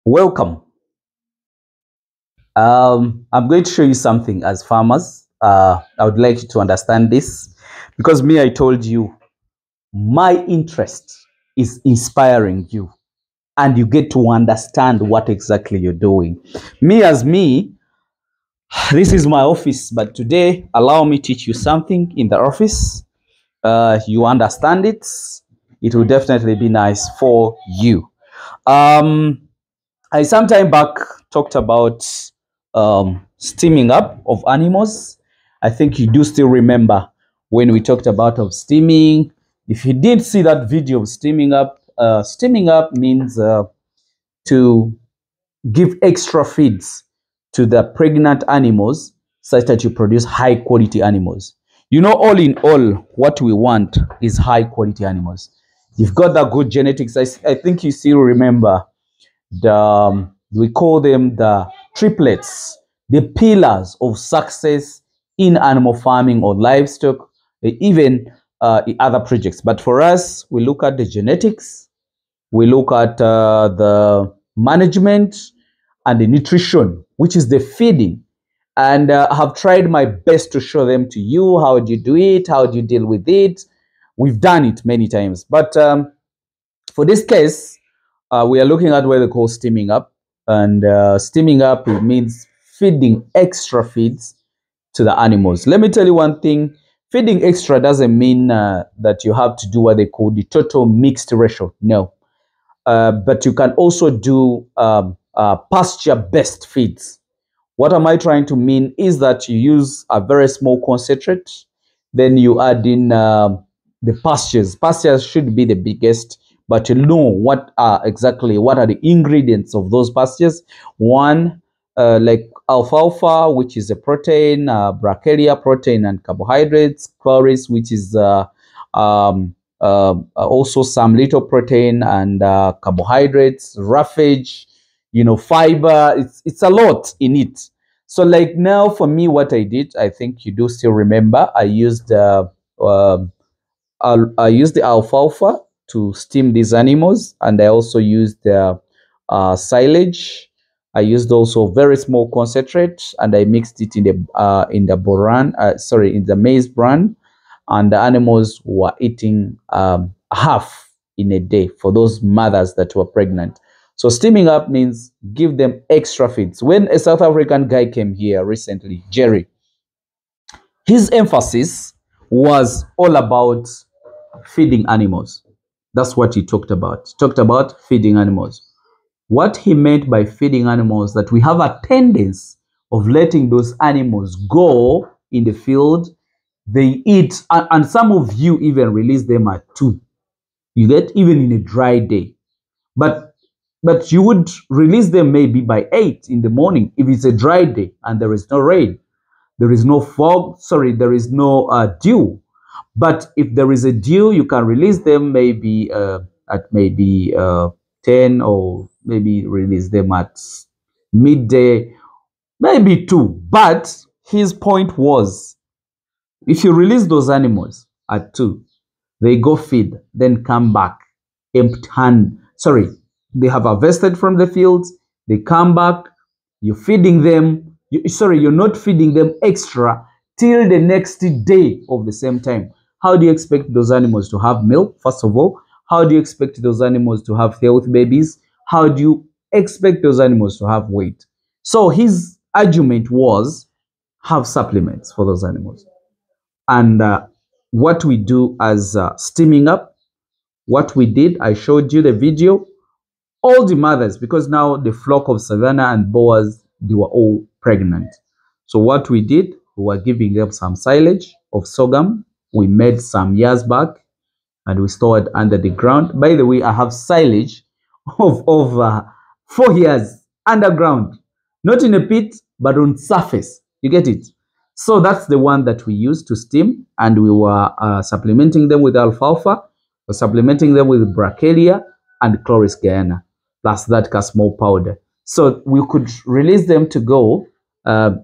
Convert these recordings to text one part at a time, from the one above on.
Welcome. I'm going to show you something as farmers. I would like you to understand this because I told you my interest is inspiring you and you get to understand what exactly you're doing. This is my office, but today allow me to teach you something in the office. You understand it. It will definitely be nice for you. I some time back talked about steaming up of animals. I think you do still remember when we talked about of steaming. If you did see that video of steaming up means to give extra feeds to the pregnant animals such that you produce high quality animals. You know, all in all, what we want is high quality animals. You've got that good genetics. I think you still remember we call them the triplets, the pillars of success in animal farming or livestock, even in other projects. But for us, we look at the genetics, we look at the management and the nutrition, which is the feeding. And I have tried my best to show them to you. How do you do it? How do you deal with it? We've done it many times. But for this case, we are looking at what they call steaming up. And steaming up, it means feeding extra feeds to the animals. Let me tell you one thing. Feeding extra doesn't mean that you have to do what they call the total mixed ratio. No. But you can also do pasture-based feeds. What am I trying to mean is that you use a very small concentrate, then you add in the pastures. Pastures should be the biggest, but you know what are the ingredients of those pastures. One, like alfalfa, which is a protein, brachiaria, protein and carbohydrates, chloris, which is also some little protein and carbohydrates, roughage, fiber. It's a lot in it. So like now for me, what I did, I think you do still remember, I used the alfalfa to steam these animals, and I also used the silage. I used also very small concentrate, and I mixed it in the maize bran, and the animals were eating half in a day for those mothers that were pregnant. So steaming up means give them extra feeds. When a South African guy came here recently, Jerry, his emphasis was all about feeding animals. That's what he talked about. He talked about feeding animals. What he meant by feeding animals, that we have a tendency of letting those animals go in the field. They eat, and some of you even release them at 2. You get, even in a dry day. But you would release them maybe by 8 in the morning if it's a dry day and there is no rain. There is no fog, there is no dew. But if there is a dew, you can release them maybe at 10, or maybe release them at midday, maybe 2. But his point was, if you release those animals at 2, they go feed, then come back empty hand. They have harvested from the fields, they come back, you're feeding them. You're not feeding them extra till the next day of the same time. How do you expect those animals to have milk, first of all? How do you expect those animals to have healthy babies? How do you expect those animals to have weight? So his argument was, have supplements for those animals. And what we do as steaming up, what we did, I showed you the video. All the mothers, because now the flock of Savannah and Boas, they were all pregnant. So what we did, we were giving them some silage of sorghum. We made some years back, and we stored under the ground. By the way, I have silage of 4 years underground, not in a pit, but on surface. You get it? So that's the one that we used to steam, and we were supplementing them with alfalfa, or supplementing them with brachiaria and chloris Guyana, plus that small powder. So we could release them to go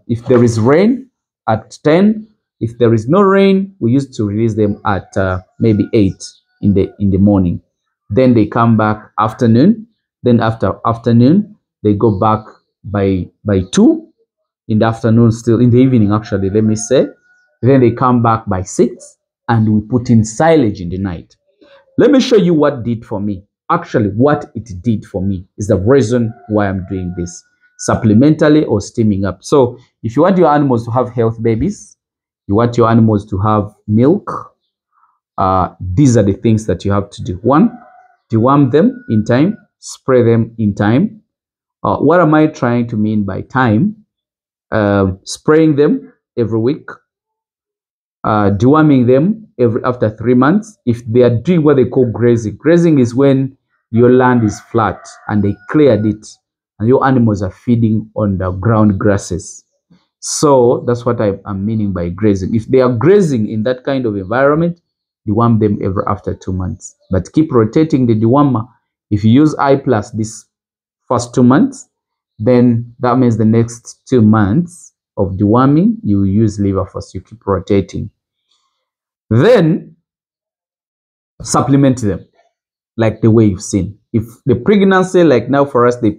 if there is rain at 10. If there is no rain, we used to release them at maybe 8 in the morning. Then they come back afternoon. Then after afternoon, they go back by 2 in the afternoon, still in the evening actually, let me say. Then they come back by 6, and we put in silage in the night. Let me show you what it did for me. Actually, what it did for me is the reason why I'm doing this, supplementally or steaming up. So if you want your animals to have healthy babies, you want your animals to have milk, these are the things that you have to do. 1, deworm them in time, spray them in time. What am I trying to mean by time? Spraying them every week, deworming them after 3 months. If they are doing what they call grazing. Grazing is when your land is flat and they cleared it and your animals are feeding on the ground grasses. So that's what I'm meaning by grazing. If they are grazing in that kind of environment, deworm them after 2 months. But keep rotating the dewormer. If you use I+ this first 2 months, then that means the next 2 months of deworming, you use liver first. You keep rotating. Then supplement them like the way you've seen. If the pregnancy, like now for us, they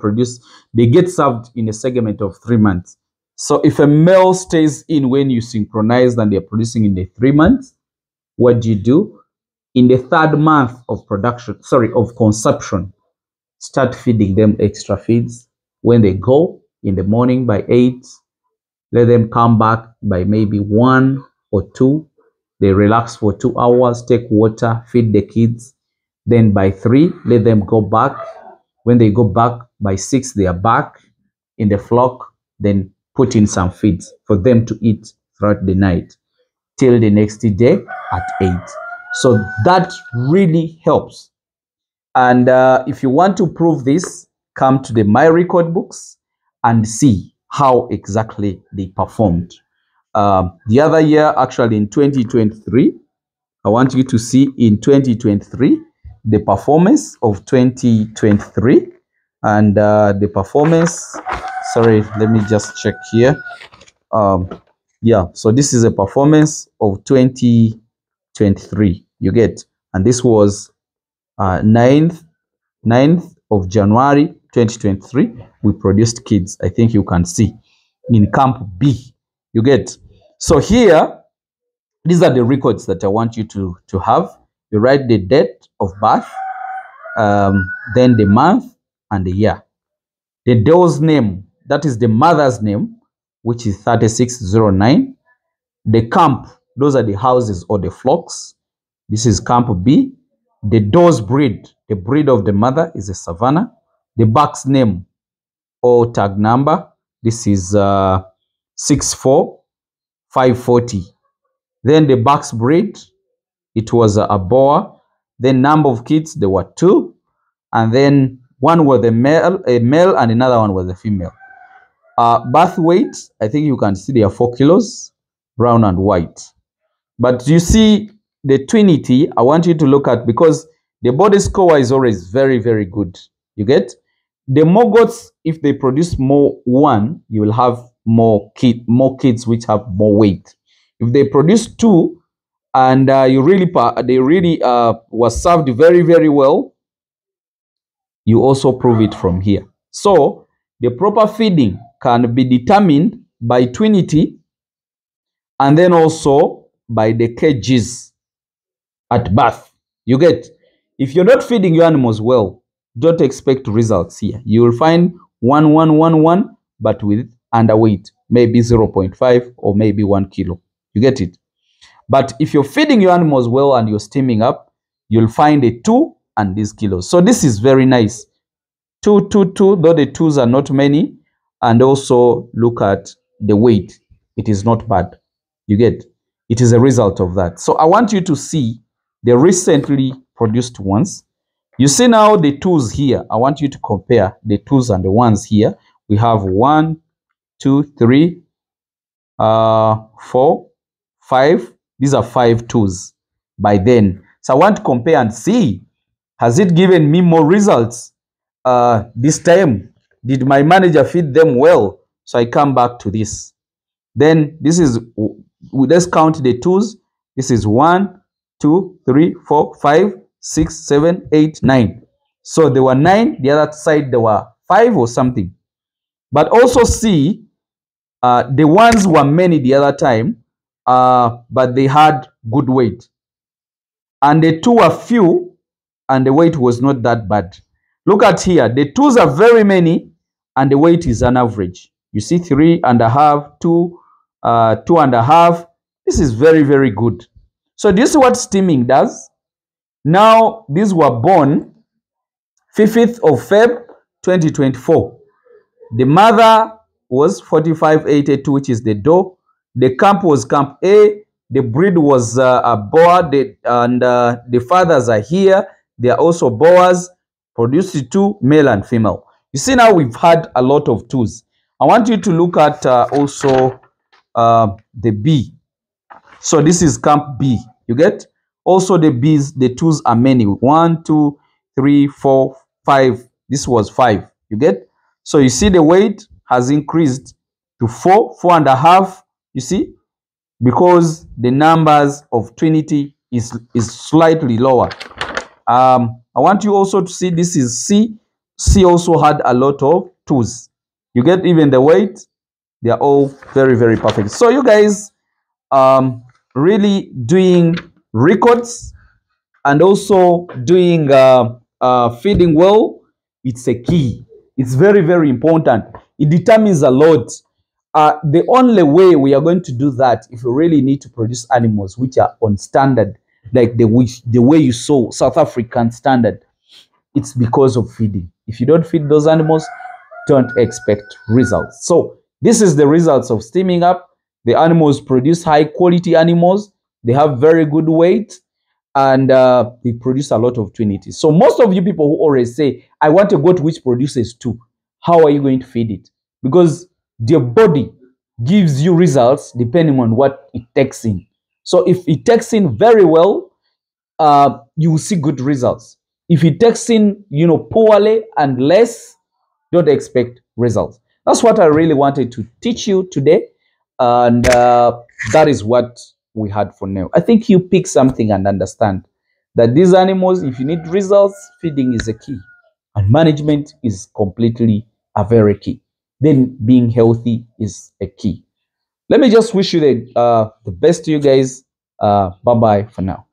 get served in a segment of 3 months. So if a male stays in when you synchronize and they're producing in the 3 months, what do you do? In the 3rd month of conception, start feeding them extra feeds. When they go in the morning by 8, let them come back by maybe 1 or 2. They relax for 2 hours, take water, feed the kids. Then by 3, let them go back. When they go back by 6, they are back in the flock. Then put in some feeds for them to eat throughout the night till the next day at 8. So that really helps. And if you want to prove this, come to the My Record books and see how exactly they performed. The other year, actually in 2023, I want you to see in 2023, the performance of 2023 and the performance, sorry, let me just check here. Yeah, so this is a performance of 2023, you get, and this was 9th of January 2023. We produced kids. I think you can see in Camp B, you get. So here, these are the records that I want you to have. You write the date of birth, then the month and the year. The doe's name, that is the mother's name, which is 3609. The camp, those are the houses or the flocks. This is Camp B. The doe's breed, the breed of the mother is a Savannah. The buck's name or tag number, this is 64540. Then the buck's breed, it was a boa. Then number of kids, there were 2. And then one was a male and another one was a female. Birth weight, I think you can see they are 4 kilos, brown and white. But you see the twinity, I want you to look at, because the body score is always very, very good. You get? The more goats, if they produce more one, you will have more kids which have more weight. If they produce 2 and they really was served very, very well, you also prove it from here. So the proper feeding can be determined by twinity and then also by the kgs at birth. You get? If you're not feeding your animals well, don't expect results here. You will find 1, but with underweight, maybe 0.5 or maybe 1 kilo. You get it? But if you're feeding your animals well and you're steaming up, you'll find a 2 and these kilos. So this is very nice. 2, 2, 2, though the 2s are not many. And also look at the weight. It is not bad. You get? It is a result of that. So I want you to see the recently produced ones. You see now the 2s here. I want you to compare the 2s and the 1s here. We have 1, 2, 3, 4, 5. These are 5 2s by then. So I want to compare and see, has it given me more results this time? Did my manager feed them well? So I come back to this. Then this is, let's count the 2s. This is 1, 2, 3, 4, 5, 6, 7, 8, 9. So there were 9. The other side there were 5 or something. But also C, the ones were many the other time, but they had good weight. And the 2 were few, and the weight was not that bad. Look at here. The 2s are very many, and the weight is an average. You see 3.5, 2, 2.5. This is very, very good. So do you see what steaming does? Now, these were born 5th of Feb 2024. The mother was 4582, which is the doe. The camp was Camp A. The breed was a Boer, and the fathers are here. They are also Boers, produced 2, male and female. You see now we've had a lot of 2s. I want you to look at also the B. So this is Camp B. You get? Also the B's, the 2s are many. 1, 2, 3, 4, 5. This was 5. You get? So you see the weight has increased to 4, 4.5. You see? Because the numbers of Trinity is slightly lower. I want you also to see this is C. C also had a lot of 2s. You get even the weight. They are all very, very perfect. So you guys really doing records and also doing feeding well, it's a key. It's very, very important. It determines a lot. The only way we are going to do that, if we really need to produce animals which are on standard, like the way you saw South African standard, it's because of feeding. If you don't feed those animals, don't expect results. So this is the results of steaming up. The animals produce high quality animals. They have very good weight, and they produce a lot of Trinity. So most of you people who always say, I want a goat which produces 2, how are you going to feed it? Because their body gives you results depending on what it takes in. So if it takes in very well, you will see good results. If it takes in, poorly and less, don't expect results. That's what I really wanted to teach you today. And that is what we had for now. I think you pick something and understand that these animals, if you need results, feeding is a key. And management is completely a very key. Then being healthy is a key. Let me just wish you the best to you guys. Bye-bye for now.